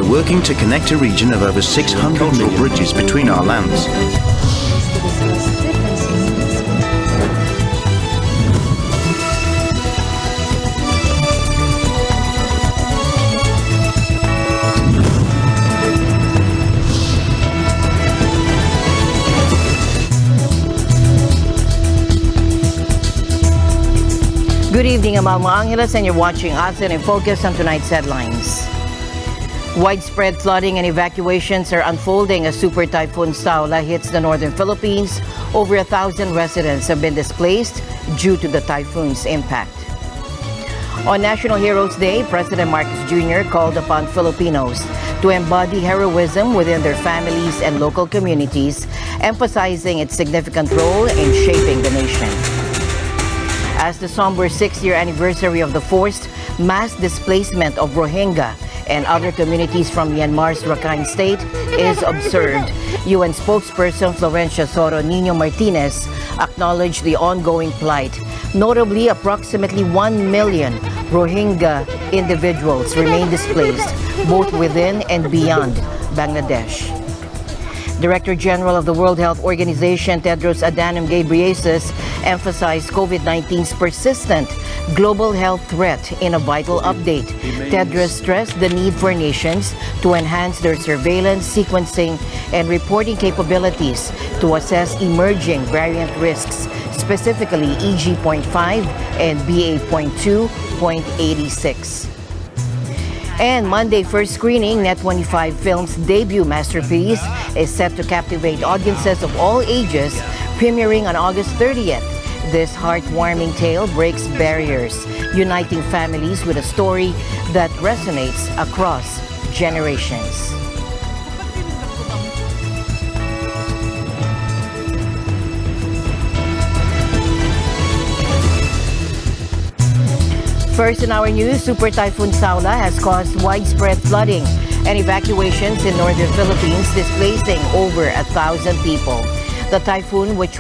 We're working to connect a region of over 600 million bridges between our lands. Good evening, I'm Alma Angeles, and you're watching ASEAN in Focus on tonight's headlines. Widespread flooding and evacuations are unfolding as Super Typhoon Saula hits the northern Philippines. Over 1,000 residents have been displaced due to the typhoon's impact. On National Heroes Day, President Marcos Jr. called upon Filipinos to embody heroism within their families and local communities, emphasizing its significant role in shaping the nation. As the somber 6-year anniversary of the forced mass displacement of Rohingya and other communities from Myanmar's Rakhine State is observed, UN spokesperson Florencia Soro Nino Martinez acknowledged the ongoing plight. Notably, approximately 1 million Rohingya individuals remain displaced, both within and beyond Bangladesh. Director General of the World Health Organization, Tedros Adhanom Ghebreyesus, emphasized COVID-19's persistent global health threat in a vital update. Tedros stressed the need for nations to enhance their surveillance, sequencing, and reporting capabilities to assess emerging variant risks, specifically EG.5 and BA.2.86. And Monday first screening, Net25 Film's debut masterpiece is set to captivate audiences of all ages, premiering on August 30th. This heartwarming tale breaks barriers, uniting families with a story that resonates across generations. First in our news, Super Typhoon Saula has caused widespread flooding and evacuations in northern Philippines, displacing over 1,000 people. The typhoon, which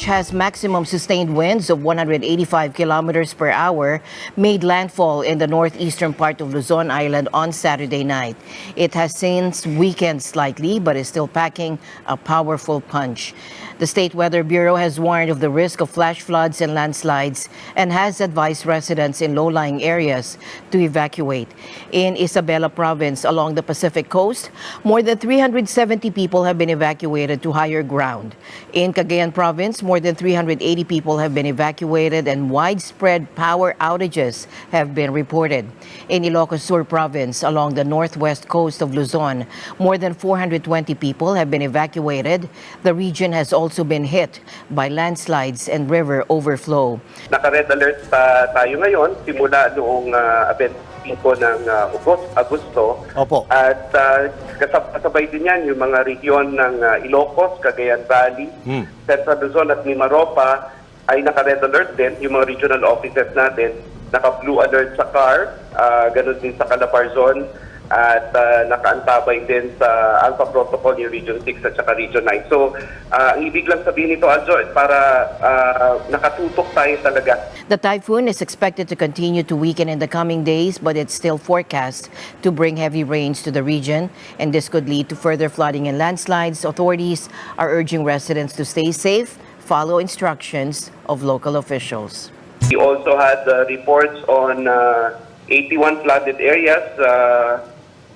has maximum sustained winds of 185 kilometers per hour, made landfall in the northeastern part of Luzon Island on Saturday night. It has since weakened slightly, but is still packing a powerful punch. The State Weather Bureau has warned of the risk of flash floods and landslides and has advised residents in low-lying areas to evacuate. In Isabela Province along the Pacific coast, more than 370 people have been evacuated to higher ground. In Cagayan Province, more than 380 people have been evacuated and widespread power outages have been reported. In Ilocos Sur Province along the northwest coast of Luzon, more than 420 people have been evacuated. The region has also been hit by landslides and river overflow. Naka-red alert tayo ngayon simula noong 25 ng Agosto. Opo. At kasabay din yan yung mga region ng Ilocos, Cagayan Valley, Central Luzon at Mimaropa ay naka-red alert din. Yung mga regional offices natin, naka-blue alert sa CAR, ganun din sa Calabarzon, at nakaantabay din sa Alpha Protocol yung Region 6 at saka Region 9. So, ang ibig lang sabihin nito, Aljo, para nakatutok tayo talaga. The typhoon is expected to continue to weaken in the coming days, but it's still forecast to bring heavy rains to the region, and this could lead to further flooding and landslides. Authorities are urging residents to stay safe, follow instructions of local officials. We also had reports on 81 flooded areas.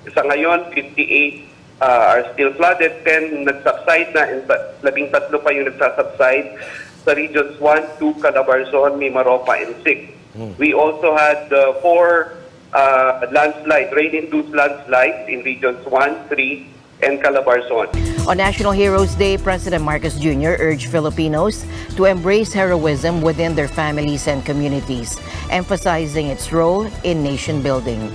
Sa ngayon, 58 are still flooded, 10 nagsubside na, and 13 pa yung nagsasubside sa regions 1, 2, Calabarzon, Mimaropa, and 6. We also had 4 rain-induced landslides in regions 1, 3, and Calabarzon. On National Heroes Day, President Marcos Jr. urged Filipinos to embrace heroism within their families and communities, emphasizing its role in nation building.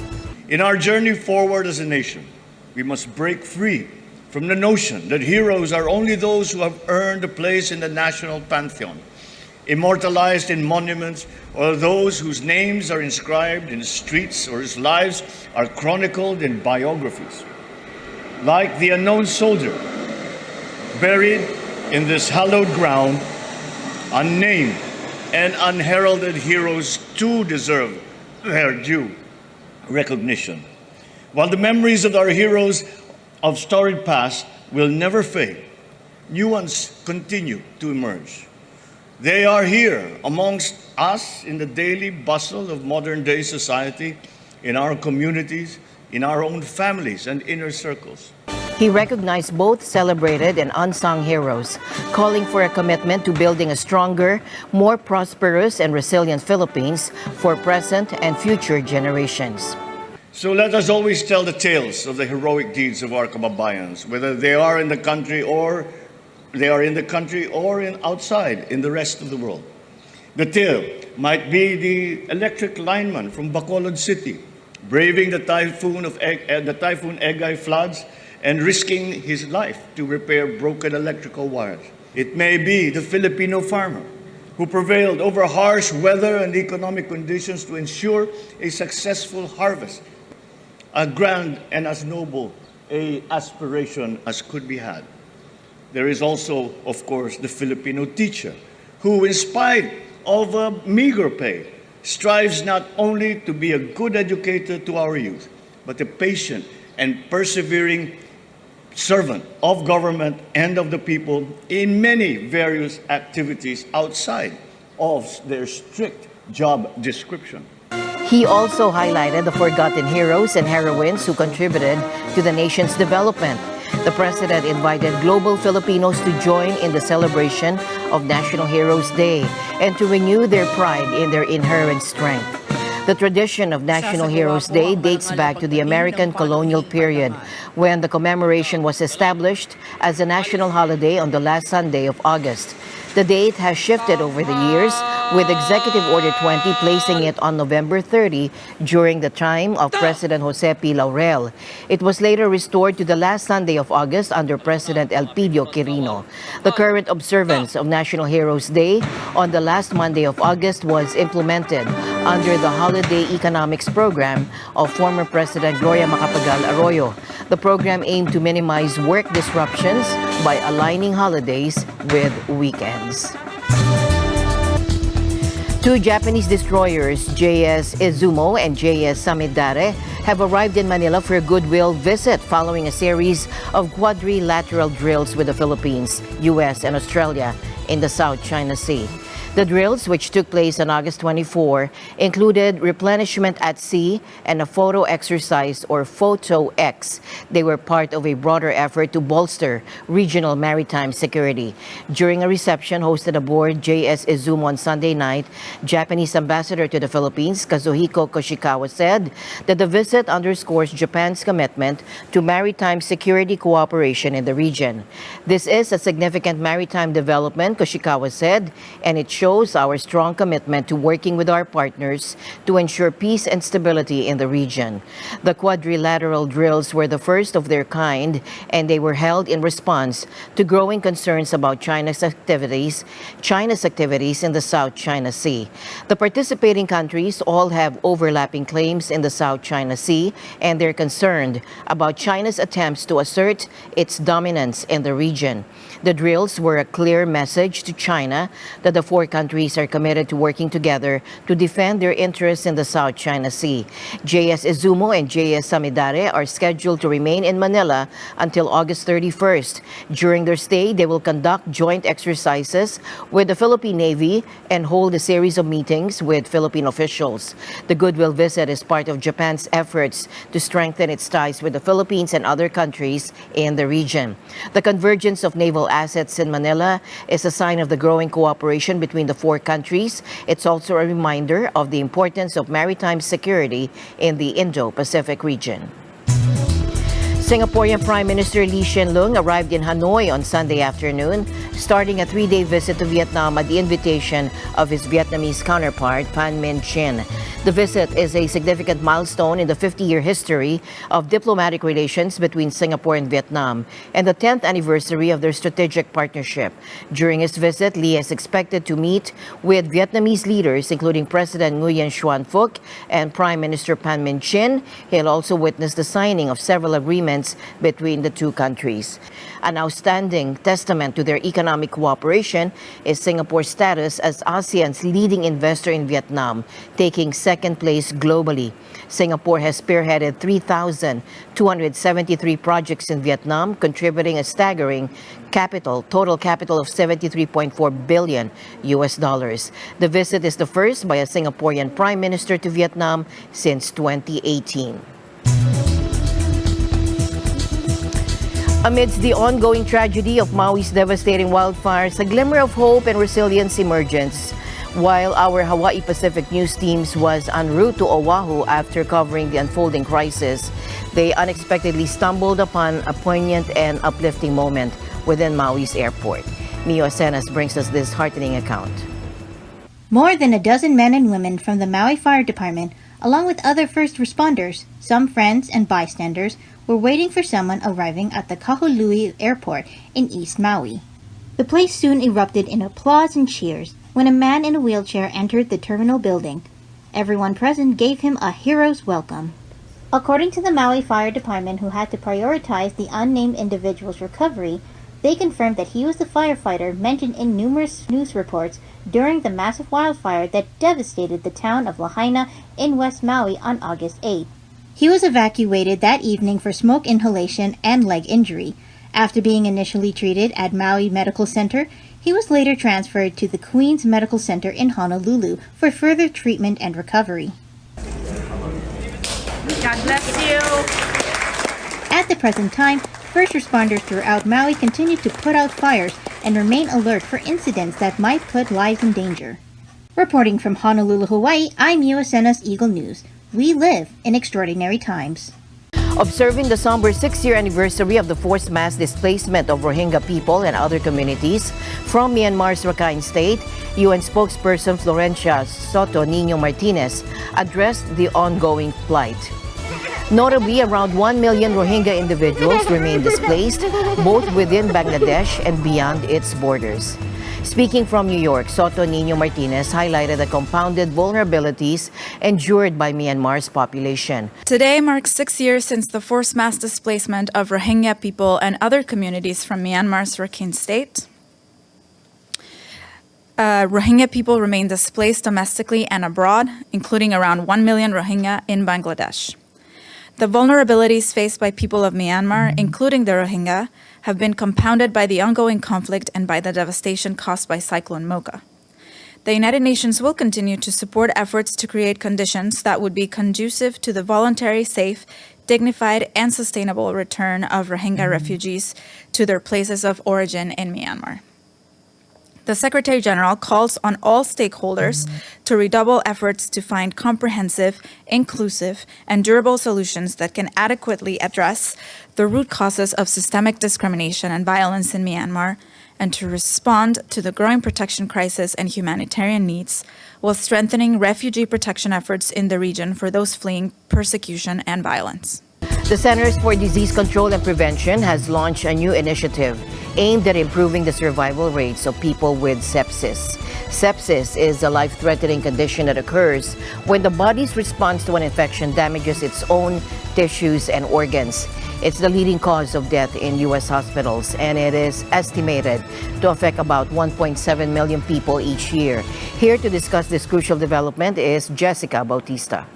In our journey forward as a nation, we must break free from the notion that heroes are only those who have earned a place in the national pantheon, immortalized in monuments, or those whose names are inscribed in streets or whose lives are chronicled in biographies. Like the unknown soldier, buried in this hallowed ground, unnamed and unheralded heroes too deserve their due recognition. While the memories of our heroes of storied past will never fade, new ones continue to emerge. They are here amongst us in the daily bustle of modern-day society, in our communities, in our own families and inner circles. He recognized both celebrated and unsung heroes, calling for a commitment to building a stronger, more prosperous and resilient Philippines for present and future generations. So let us always tell the tales of the heroic deeds of our kababayans, whether they are in the country or outside in the rest of the world. The tale might be the electric lineman from Bacolod City, braving the typhoon Egay floods and risking his life to repair broken electrical wires. It may be the Filipino farmer who prevailed over harsh weather and economic conditions to ensure a successful harvest, as grand and as noble an aspiration as could be had. There is also, of course, the Filipino teacher who, in spite of a meager pay, strives not only to be a good educator to our youth, but a patient and persevering servant of government and of the people in many various activities outside of their strict job description. He also highlighted the forgotten heroes and heroines who contributed to the nation's development. The president invited global Filipinos to join in the celebration of National Heroes Day and to renew their pride in their inherent strength. The tradition of National Heroes Day dates back to the American colonial period, when the commemoration was established as a national holiday on the last Sunday of August. The date has shifted over the years, with Executive Order 20 placing it on November 30 during the time of President Jose P. Laurel. It was later restored to the last Sunday of August under President Elpidio Quirino. The current observance of National Heroes Day on the last Monday of August was implemented under the Holiday Economics Program of former President Gloria Macapagal Arroyo. The program aimed to minimize work disruptions by aligning holidays with weekends. Two Japanese destroyers, JS Izumo and JS Samidare, have arrived in Manila for a goodwill visit following a series of quadrilateral drills with the Philippines, U.S., and Australia in the South China Sea. The drills, which took place on August 24, included replenishment at sea and a photo exercise, or Photo X. They were part of a broader effort to bolster regional maritime security. During a reception hosted aboard JS Izumo on Sunday night, Japanese ambassador to the Philippines, Kazuhiko Koshikawa, said that the visit underscores Japan's commitment to maritime security cooperation in the region. This is a significant maritime development, Koshikawa said, and it shows our strong commitment to working with our partners to ensure peace and stability in the region. The quadrilateral drills were the first of their kind, and they were held in response to growing concerns about China's activities in the South China Sea. The participating countries all have overlapping claims in the South China Sea, and they're concerned about China's attempts to assert its dominance in the region. The drills were a clear message to China that the four countries are committed to working together to defend their interests in the South China Sea. JS Izumo and JS Samidare are scheduled to remain in Manila until August 31st. During their stay, they will conduct joint exercises with the Philippine Navy and hold a series of meetings with Philippine officials. The goodwill visit is part of Japan's efforts to strengthen its ties with the Philippines and other countries in the region. The convergence of naval assets in Manila is a sign of the growing cooperation between the four countries. It's also a reminder of the importance of maritime security in the Indo-Pacific region. Singaporean Prime Minister Lee Hsien Loong arrived in Hanoi on Sunday afternoon, starting a three-day visit to Vietnam at the invitation of his Vietnamese counterpart, Pham Minh Chinh. The visit is a significant milestone in the 50-year history of diplomatic relations between Singapore and Vietnam and the 10th anniversary of their strategic partnership. During his visit, Lee is expected to meet with Vietnamese leaders, including President Nguyen Xuan Phuc and Prime Minister Pham Minh Chinh. He'll also witness the signing of several agreements relations between the two countries. An outstanding testament to their economic cooperation is Singapore's status as ASEAN's leading investor in Vietnam, taking second place globally. Singapore has spearheaded 3,273 projects in Vietnam, contributing a staggering total capital of $73.4 billion US dollars. The visit is the first by a Singaporean prime minister to Vietnam since 2018. Amidst the ongoing tragedy of Maui's devastating wildfires, a glimmer of hope and resilience emergence. While our Hawaii Pacific News teams was en route to Oahu after covering the unfolding crisis, they unexpectedly stumbled upon a poignant and uplifting moment within Maui's airport. Mio Acenas brings us this heartening account. More than a dozen men and women from the Maui Fire Department, along with other first responders, some friends and bystanders, were waiting for someone arriving at the Kahului Airport in East Maui. The place soon erupted in applause and cheers when a man in a wheelchair entered the terminal building. Everyone present gave him a hero's welcome. According to the Maui Fire Department, who had to prioritize the unnamed individual's recovery, they confirmed that he was the firefighter mentioned in numerous news reports during the massive wildfire that devastated the town of Lahaina in West Maui on August 8. He was evacuated that evening for smoke inhalation and leg injury. After being initially treated at Maui Medical Center, he was later transferred to the Queens Medical Center in Honolulu for further treatment and recovery. God bless you. At the present time, first responders throughout Maui continue to put out fires and remain alert for incidents that might put lives in danger. Reporting from Honolulu, Hawaii, I'm Mio Acenas, Eagle News. We live in extraordinary times. Observing the somber 6-year anniversary of the forced mass displacement of Rohingya people and other communities from Myanmar's Rakhine State, UN spokesperson Florencia Soto Niño Martinez addressed the ongoing plight. Notably, around 1 million Rohingya individuals remain displaced, both within Bangladesh and beyond its borders. Speaking from New York, Soto Niño Martinez highlighted the compounded vulnerabilities endured by Myanmar's population. Today marks 6 years since the forced mass displacement of Rohingya people and other communities from Myanmar's Rakhine State. Rohingya people remain displaced domestically and abroad, including around 1 million Rohingya in Bangladesh. The vulnerabilities faced by people of Myanmar, including the Rohingya, have been compounded by the ongoing conflict and by the devastation caused by Cyclone Mocha. The United Nations will continue to support efforts to create conditions that would be conducive to the voluntary, safe, dignified, and sustainable return of Rohingya refugees to their places of origin in Myanmar. The Secretary General calls on all stakeholders to redouble efforts to find comprehensive, inclusive, and durable solutions that can adequately address the root causes of systemic discrimination and violence in Myanmar, and to respond to the growing protection crisis and humanitarian needs, while strengthening refugee protection efforts in the region for those fleeing persecution and violence. The Centers for Disease Control and Prevention has launched a new initiative aimed at improving the survival rates of people with sepsis. Sepsis is a life-threatening condition that occurs when the body's response to an infection damages its own tissues and organs. It's the leading cause of death in U.S. hospitals, and it is estimated to affect about 1.7 million people each year. Here to discuss this crucial development is Jessica Bautista.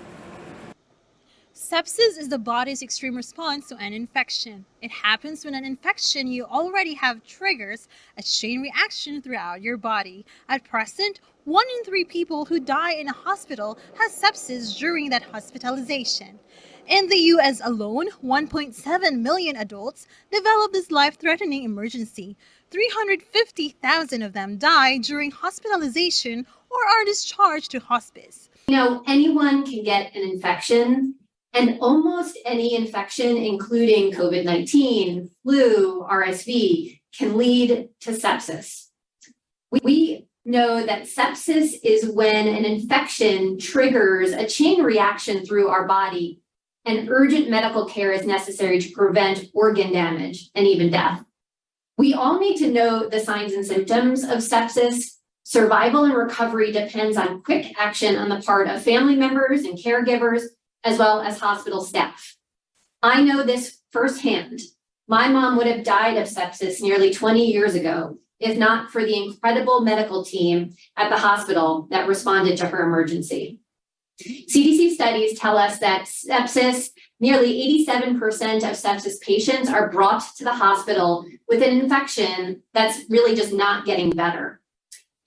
Sepsis is the body's extreme response to an infection. It happens when an infection you already have triggers a chain reaction throughout your body. At present, 1 in 3 people who die in a hospital has sepsis during that hospitalization. In the U.S. alone, 1.7 million adults develop this life-threatening emergency. 350,000 of them die during hospitalization or are discharged to hospice. Anyone can get an infection. And almost any infection, including COVID-19, flu, RSV, can lead to sepsis. We know that sepsis is when an infection triggers a chain reaction through our body, and urgent medical care is necessary to prevent organ damage and even death. We all need to know the signs and symptoms of sepsis. Survival and recovery depends on quick action on the part of family members and caregivers, as well as hospital staff. I know this firsthand. My mom would have died of sepsis nearly 20 years ago, if not for the incredible medical team at the hospital that responded to her emergency. CDC studies tell us that sepsis, nearly 87% of sepsis patients are brought to the hospital with an infection that's really just not getting better.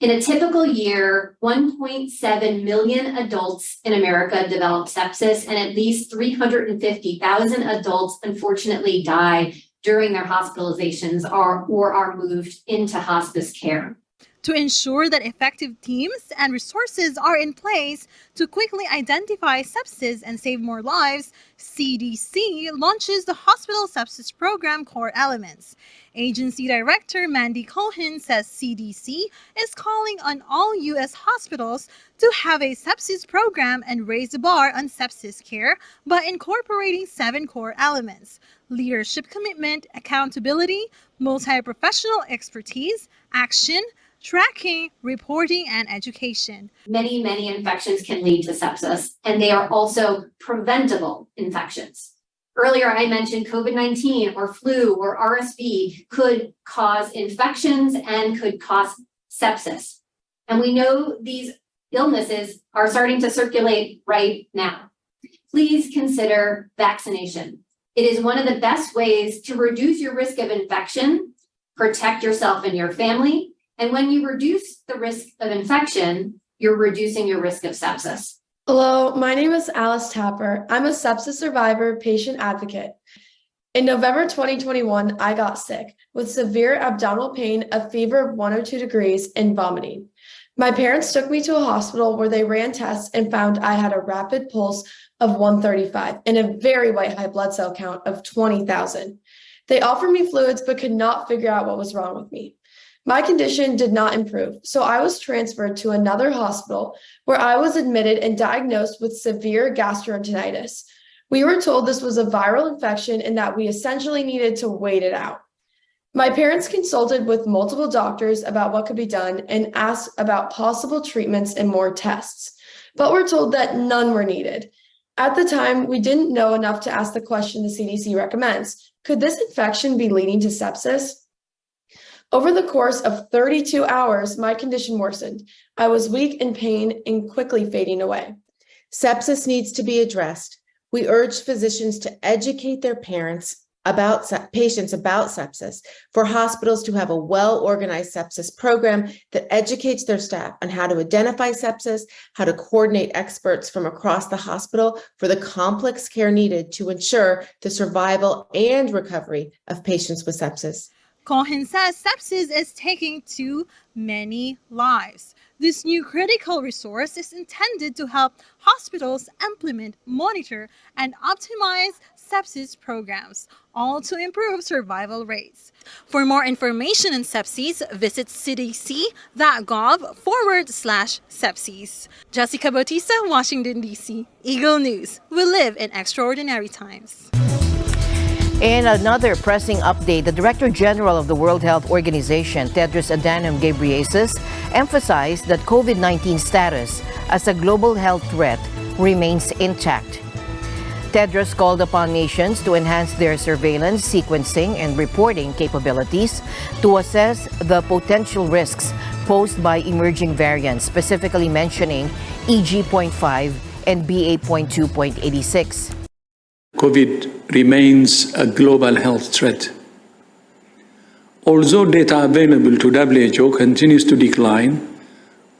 In a typical year, 1.7 million adults in America develop sepsis, and at least 350,000 adults unfortunately die during their hospitalizations or are moved into hospice care. To ensure that effective teams and resources are in place to quickly identify sepsis and save more lives, CDC launches the Hospital Sepsis Program Core Elements. Agency Director Mandy Cohen says CDC is calling on all U.S. hospitals to have a sepsis program and raise the bar on sepsis care by incorporating 7 core elements: leadership commitment, accountability, multi-professional expertise, action, tracking, reporting, and education. Many infections can lead to sepsis, and they are also preventable infections. Earlier, I mentioned COVID-19 or flu or RSV could cause infections and could cause sepsis. And we know these illnesses are starting to circulate right now. Please consider vaccination. It is one of the best ways to reduce your risk of infection, protect yourself and your family, and when you reduce the risk of infection, you're reducing your risk of sepsis. Hello, my name is Alice Tapper. I'm a sepsis survivor patient advocate. In November 2021, I got sick with severe abdominal pain, a fever of 102 degrees, and vomiting. My parents took me to a hospital where they ran tests and found I had a rapid pulse of 135 and a very white high blood cell count of 20,000. They offered me fluids but could not figure out what was wrong with me. My condition did not improve, so I was transferred to another hospital where I was admitted and diagnosed with severe gastroenteritis. We were told this was a viral infection and that we essentially needed to wait it out. My parents consulted with multiple doctors about what could be done and asked about possible treatments and more tests, but were told that none were needed. At the time, we didn't know enough to ask the question the CDC recommends: could this infection be leading to sepsis? Over the course of 32 hours, my condition worsened. I was weak in pain and quickly fading away. Sepsis needs to be addressed. We urge physicians to educate their patients about sepsis, for hospitals to have a well-organized sepsis program that educates their staff on how to identify sepsis, how to coordinate experts from across the hospital for the complex care needed to ensure the survival and recovery of patients with sepsis. Cohen says sepsis is taking too many lives. This new critical resource is intended to help hospitals implement, monitor, and optimize sepsis programs, all to improve survival rates. For more information on sepsis, visit cdc.gov/sepsis. Jessica Bautista, Washington, D.C. Eagle News. We live in extraordinary times. In another pressing update, the Director General of the World Health Organization, Tedros Adhanom Ghebreyesus, emphasized that COVID-19 status as a global health threat remains intact. Tedros called upon nations to enhance their surveillance, sequencing, and reporting capabilities to assess the potential risks posed by emerging variants, specifically mentioning EG.5 and BA.2.86. COVID remains a global health threat. Although data available to WHO continues to decline,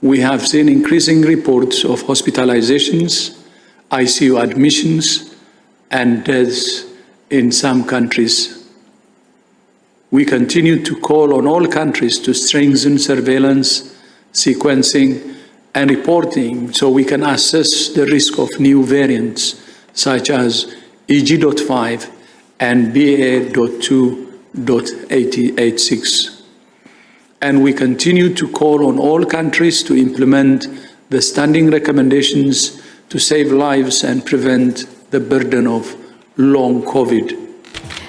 we have seen increasing reports of hospitalizations, ICU admissions, and deaths in some countries. We continue to call on all countries to strengthen surveillance, sequencing, and reporting so we can assess the risk of new variants such as EG.5 and BA.2.86. And we continue to call on all countries to implement the standing recommendations to save lives and prevent the burden of long COVID.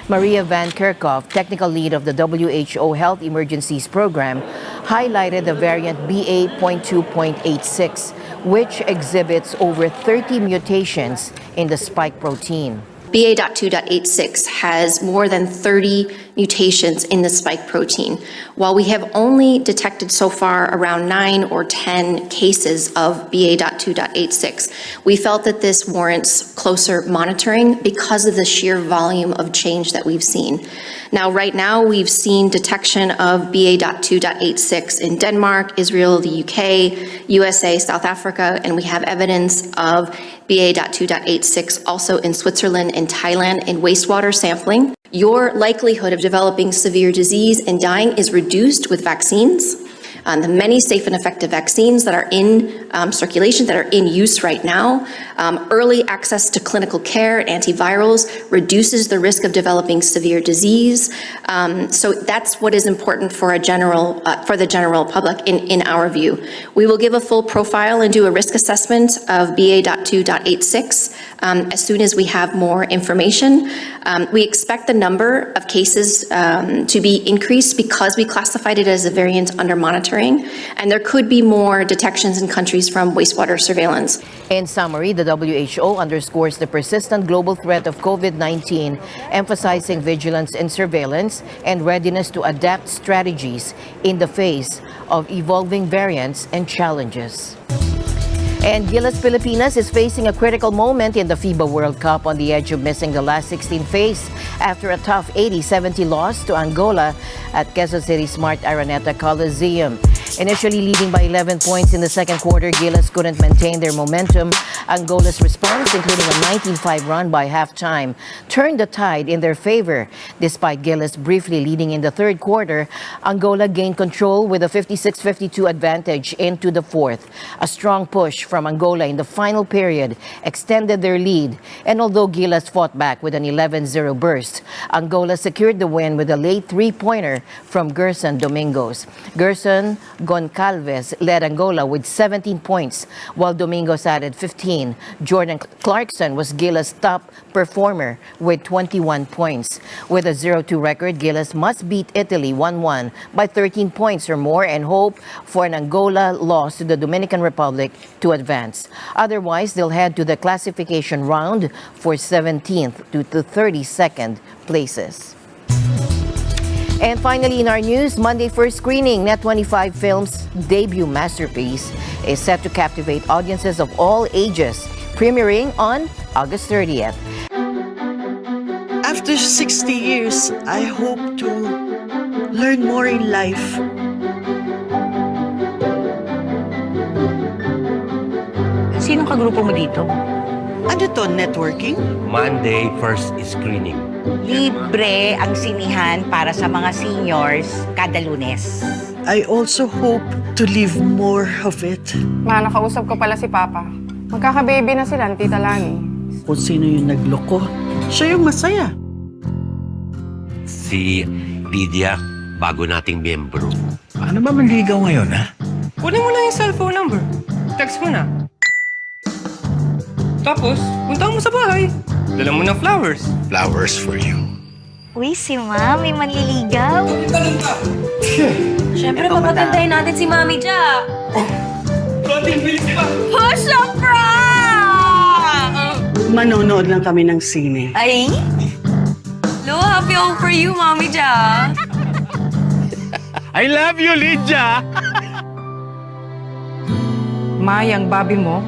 Maria Van Kerkhove, technical lead of the WHO Health Emergencies Program, highlighted the variant BA.2.86, which exhibits over 30 mutations in the spike protein. BA.2.86 has more than 30 mutations in the spike protein. While we have only detected so far around 9 or 10 cases of BA.2.86, we felt that this warrants closer monitoring because of the sheer volume of change that we've seen. Now, right now, we've seen detection of BA.2.86 in Denmark, Israel, the UK, USA, South Africa, and we have evidence of BA.2.86 also in Switzerland and Thailand in wastewater sampling. Your likelihood of developing severe disease and dying is reduced with vaccines. The many safe and effective vaccines that are in circulation, that are in use right now. Early access to clinical care and antivirals reduces the risk of developing severe disease. So that's what is important for the general public in our view. We will give a full profile and do a risk assessment of BA.2.86 as soon as we have more information. We expect the number of cases to be increased because we classified it as a variant under monitoring, and there could be more detections in countries from wastewater surveillance. In summary, the WHO underscores the persistent global threat of COVID-19, emphasizing vigilance and surveillance and readiness to adapt strategies in the face of evolving variants and challenges. And Gilas Pilipinas is facing a critical moment in the FIBA World Cup on the edge of missing the last 16 phase after a tough 80-70 loss to Angola at Quezon City Smart Araneta Coliseum. Initially leading by 11 points in the second quarter, Gilas couldn't maintain their momentum. Angola's response, including a 19-5 run by halftime, turned the tide in their favor. Despite Gilas briefly leading in the third quarter, Angola gained control with a 56-52 advantage into the fourth. A strong push from Angola in the final period extended their lead, and although Gilas fought back with an 11-0 burst, Angola secured the win with a late three-pointer from Gerson Domingos. Gerson Goncalves led Angola with 17 points, while Domingos added 15. Jordan Clarkson was Gilas' top performer with 21 points. With a 0-2 record, Gilas must beat Italy 1-1 by 13 points or more and hope for an Angola loss to the Dominican Republic to advance. Otherwise, they'll head to the classification round for 17th to the 32nd places. And finally, in our news, Monday first screening, Net25 Films' debut masterpiece is set to captivate audiences of all ages, premiering on August 30th. After 60 years, I hope to learn more in life. Sinong kagrupo mo dito? Ano to, networking? Monday first screening. Libre ang sinihan para sa mga seniors kada Lunes. I also hope to live more of it. Ma, nakausap ko pala si Papa. Magkaka-baby na sila, Tita Lani. Kung sino yung nagloko, siya yung masaya. Si Lydia, bago nating miyembro. Paano ba manligaw ngayon, ha? Kunin mo lang yung cellphone number. Text mo na. Tapos, punta mo sa bahay. Dala mo ng flowers. Flowers for you. Uy, si Mami manliligaw. Siyempre, papagandahin natin si Mami Jack. Bilis pa! Push up, prank! Manonood lang kami ng sine. Ay? Lo, happy all for you, Mami Jack. I love you, Lydia! Mayang babi mo,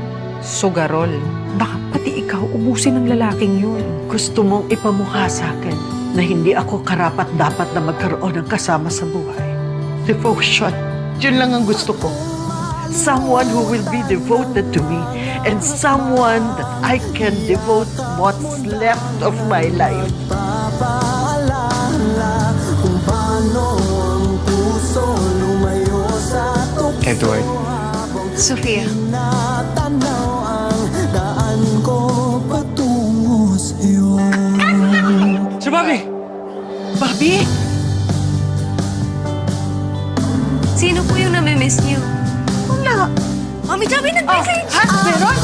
sugarol. Baka pati ikaw ubusin ng lalaking yun. Gusto mong ipamukha sa akin na hindi ako karapat-dapat na magkaroon ng kasama sa buhay. Devotion. Yun lang ang gusto ko. Someone who will be devoted to me and someone that I can devote what's left of my life. Edward. Sofia. Sir Bobby! Bobby? Sino po yung namimiss niyo? Wala. Mami Jack, may nag-message! Ha? Meron?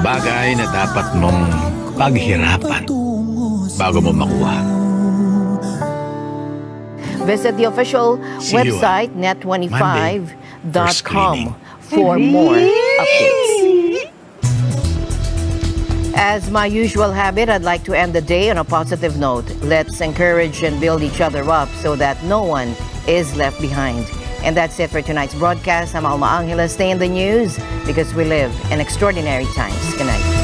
bagay na dapat mong paghirapan bago mo makuha. Visit the official See you website Monday for net25.com screening. for more updates. As my usual habit, I'd like to end the day on a positive note. Let's encourage and build each other up so that no one is left behind. And that's it for tonight's broadcast. I'm Alma Angela. Stay in the news because we live in extraordinary times. Good night.